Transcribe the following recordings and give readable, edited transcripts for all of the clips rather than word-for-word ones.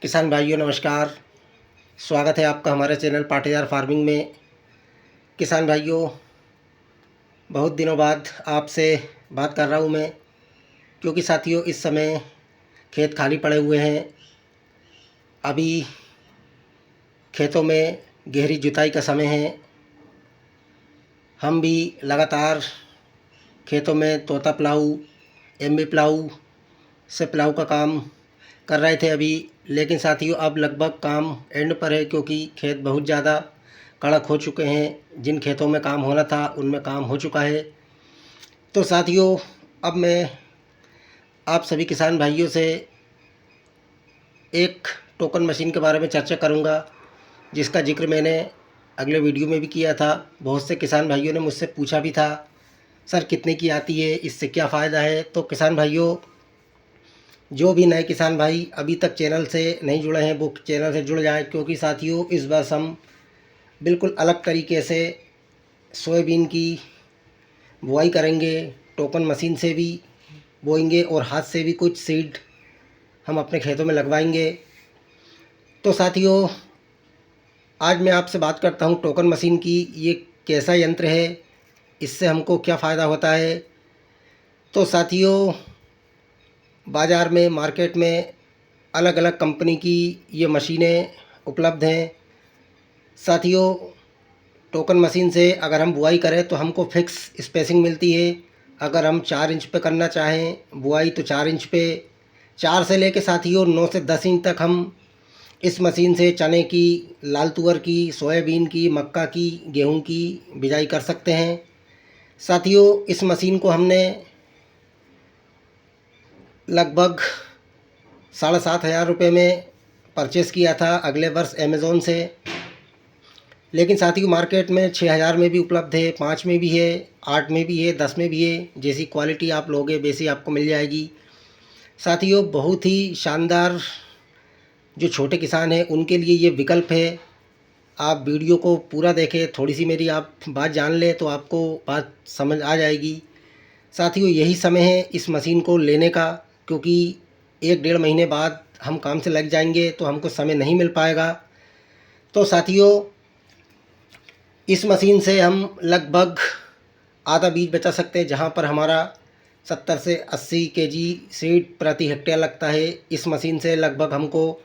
किसान भाइयों नमस्कार। स्वागत है आपका हमारे चैनल पाटीदार फार्मिंग में। किसान भाइयों, बहुत दिनों बाद आपसे बात कर रहा हूँ मैं, क्योंकि साथियों इस समय खेत खाली पड़े हुए हैं। अभी खेतों में गहरी जुताई का समय है। हम भी लगातार खेतों में तोता प्लाऊ, एम्बी प्लाऊ से प्लाऊ का काम कर रहे थे अभी, लेकिन साथियों अब लगभग काम एंड पर है, क्योंकि खेत बहुत ज़्यादा कड़क हो चुके हैं। जिन खेतों में काम होना था उनमें काम हो चुका है। तो साथियों अब मैं आप सभी किसान भाइयों से एक टोकन मशीन के बारे में चर्चा करूंगा, जिसका जिक्र मैंने अगले वीडियो में भी किया था। बहुत से किसान भाइयों ने मुझसे पूछा भी था, सर कितने की आती है, इससे क्या फ़ायदा है। तो किसान भाइयों, जो भी नए किसान भाई अभी तक चैनल से नहीं जुड़े हैं वो चैनल से जुड़ जाएं, क्योंकि साथियों इस वर्ष हम बिल्कुल अलग तरीके से सोयाबीन की बुआई करेंगे। टोकन मशीन से भी बोएंगे और हाथ से भी कुछ सीड हम अपने खेतों में लगवाएंगे। तो साथियों आज मैं आपसे बात करता हूँ टोकन मशीन की। ये कैसा यंत्र है, इससे हमको क्या फ़ायदा होता है। तो साथियों बाज़ार में, मार्केट में अलग अलग कंपनी की ये मशीनें उपलब्ध हैं। साथियों टोकन मशीन से अगर हम बुआई करें तो हमको फिक्स स्पेसिंग मिलती है। अगर हम 4 इंच पे करना चाहें बुआई तो 4 इंच पे, 4 से लेके साथियों 9 से 10 इंच तक हम इस मशीन से चने की, लाल तुअर की, सोयाबीन की, मक्का की, गेहूं की बिजाई कर सकते हैं। साथियों इस मशीन को हमने लगभग 7,500 रुपये में परचेज़ किया था अगले वर्ष अमेज़ोन से। लेकिन साथियों मार्केट में 6,000 में भी उपलब्ध है, 5 में भी है, 8 में भी है, 10 में भी है। जैसी क्वालिटी आप लोगे वैसी आपको मिल जाएगी। साथियों बहुत ही शानदार, जो छोटे किसान हैं उनके लिए ये विकल्प है। आप वीडियो को पूरा देखें, थोड़ी सी मेरी आप बात जान लें तो आपको बात समझ आ जाएगी। साथियों यही समय है इस मशीन को लेने का, क्योंकि 1 डेढ़ महीने बाद हम काम से लग जाएंगे तो हमको समय नहीं मिल पाएगा। तो साथियों इस मशीन से हम लगभग आधा बीज बचा सकते हैं। जहाँ पर हमारा 70 से 80 केजी सीड प्रति हेक्टेयर लगता है, इस मशीन से लगभग हमको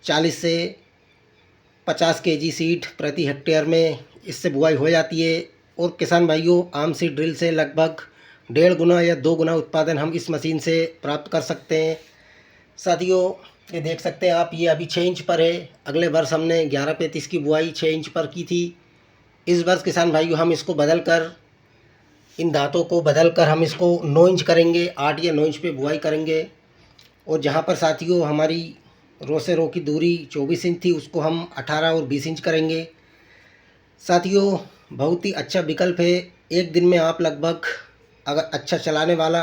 40 से 50 केजी सीड प्रति हेक्टेयर में इससे बुआई हो जाती है। और किसान भाइयों आम सीड ड्रिल से लगभग 1.5 गुना या 2 गुना उत्पादन हम इस मशीन से प्राप्त कर सकते हैं। साथियों ये देख सकते हैं आप, ये अभी 6 इंच पर है। अगले वर्ष हमने 11-35 की बुआई 6 इंच पर की थी। इस वर्ष किसान भाइयों हम इसको बदल कर, इन दांतों को बदल कर हम इसको 9 इंच करेंगे। 8 या 9 इंच पे बुआई करेंगे। और जहाँ पर साथियों हमारी रो से रो की दूरी 24 इंच थी, उसको हम 18 और 20 इंच करेंगे। साथियों बहुत ही अच्छा विकल्प है। एक दिन में आप लगभग, अगर अच्छा चलाने वाला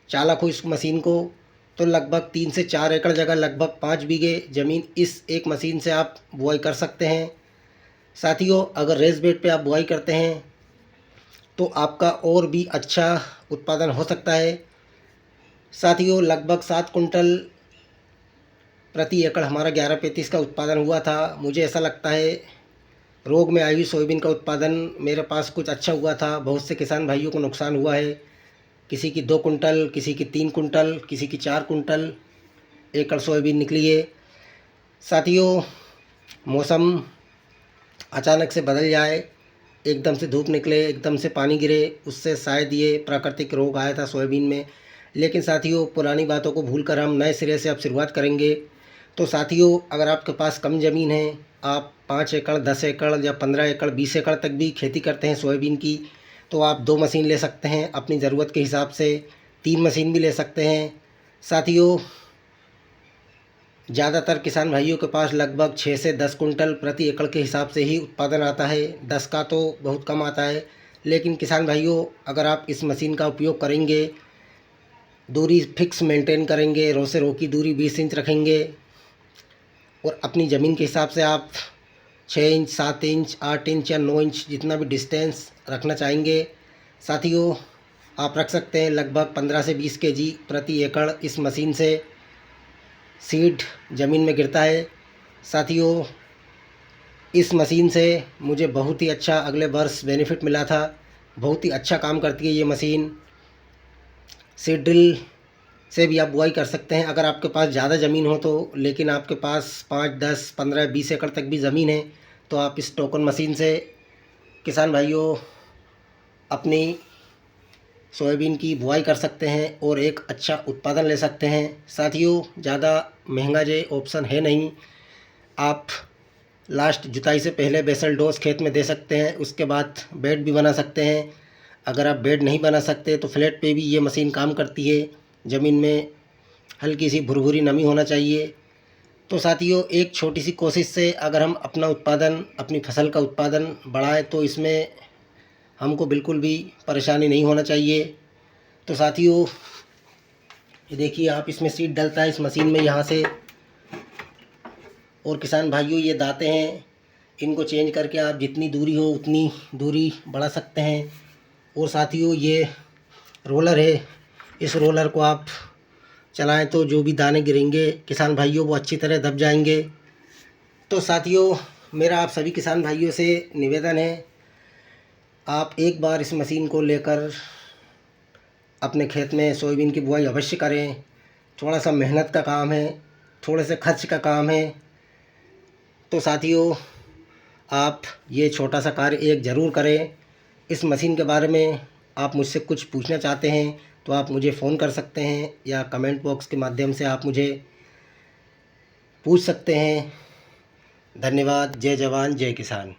चालक हो इस मशीन को, तो लगभग 3 से 4 एकड़ जगह, लगभग 5 बीघे ज़मीन इस एक मशीन से आप बुआई कर सकते हैं। साथियों अगर रेस बेड पे आप बुआई करते हैं तो आपका और भी अच्छा उत्पादन हो सकता है। साथियों लगभग 7 कुंटल प्रति एकड़ हमारा 11-35 का उत्पादन हुआ था। मुझे ऐसा लगता है रोग में आई हुई सोयाबीन का उत्पादन मेरे पास कुछ अच्छा हुआ था। बहुत से किसान भाइयों को नुकसान हुआ है, किसी की 2 कुंटल, किसी की 3 कुंटल, किसी की 4 कुंटल एकड़ सोयाबीन निकली है। साथियों मौसम अचानक से बदल जाए, एकदम से धूप निकले, एकदम से पानी गिरे, उससे शायद ये प्राकृतिक रोग आया था सोयाबीन में। लेकिन साथियों पुरानी बातों को भूलकर हम नए सिरे से अब शुरुआत करेंगे। तो साथियों अगर आपके पास कम ज़मीन है, आप 5 एकड़, 10 एकड़ या 15 एकड़, 20 एकड़ तक भी खेती करते हैं सोयाबीन की, तो आप 2 मशीन ले सकते हैं अपनी ज़रूरत के हिसाब से। 3 मशीन भी ले सकते हैं। साथियों ज़्यादातर किसान भाइयों के पास लगभग 6 से 10 कुंटल प्रति एकड़ के हिसाब से ही उत्पादन आता है। 10 का तो बहुत कम आता है। लेकिन किसान भाइयों अगर आप इस मशीन का उपयोग करेंगे, दूरी फिक्स मेंटेन करेंगे, रो से रो की दूरी 20 इंच रखेंगे, और अपनी ज़मीन के हिसाब से आप 6 इंच, 7 इंच, 8 इंच या 9 इंच जितना भी डिस्टेंस रखना चाहेंगे, साथियों आप रख सकते हैं। लगभग 15 से 20 केजी प्रति एकड़ इस मशीन से सीड ज़मीन में गिरता है। साथियों, इस मशीन से मुझे बहुत ही अच्छा अगले वर्ष बेनिफिट मिला था। बहुत ही अच्छा काम करती है ये मशीन। सीड ड्रिल से भी आप बुआई कर सकते हैं अगर आपके पास ज़्यादा ज़मीन हो तो, लेकिन आपके पास 5, 10, 15, 20 एकड़ तक भी ज़मीन है तो आप इस टोकन मशीन से किसान भाइयों अपनी सोयाबीन की बुआई कर सकते हैं और एक अच्छा उत्पादन ले सकते हैं। साथियों, ज़्यादा महंगा ये ऑप्शन है नहीं। आप लास्ट जुताई से पहले बेसल डोज खेत में दे सकते हैं, उसके बाद बेड भी बना सकते हैं। अगर आप बेड नहीं बना सकते तो फ्लैट पे भी ये मशीन काम करती है। ज़मीन में हल्की सी भुरभुरी नमी होना चाहिए। तो साथियों, एक छोटी सी कोशिश से अगर हम अपना उत्पादन, अपनी फसल का उत्पादन बढ़ाएं तो इसमें हमको बिल्कुल भी परेशानी नहीं होना चाहिए। तो साथियों, ये देखिए, आप इसमें सीड डलता है इस मशीन में यहाँ से। और किसान भाइयों, ये दाते हैं, इनको चेंज करके आप जितनी दूरी हो उतनी दूरी बढ़ा सकते हैं। और साथियों, ये रोलर है, इस रोलर को आप चलाएं तो जो भी दाने गिरेंगे किसान भाइयों वो अच्छी तरह दब जाएंगे। तो साथियों, मेरा आप सभी किसान भाइयों से निवेदन है, आप एक बार इस मशीन को लेकर अपने खेत में सोयाबीन की बुआई अवश्य करें। थोड़ा सा मेहनत का काम है, थोड़े से खर्च का काम है। तो साथियों, आप ये छोटा सा कार्य एक ज़रूर करें। इस मशीन के बारे में आप मुझसे कुछ पूछना चाहते हैं तो आप मुझे फ़ोन कर सकते हैं या कमेंट बॉक्स के माध्यम से आप मुझे पूछ सकते हैं। धन्यवाद। जय जवान जय किसान।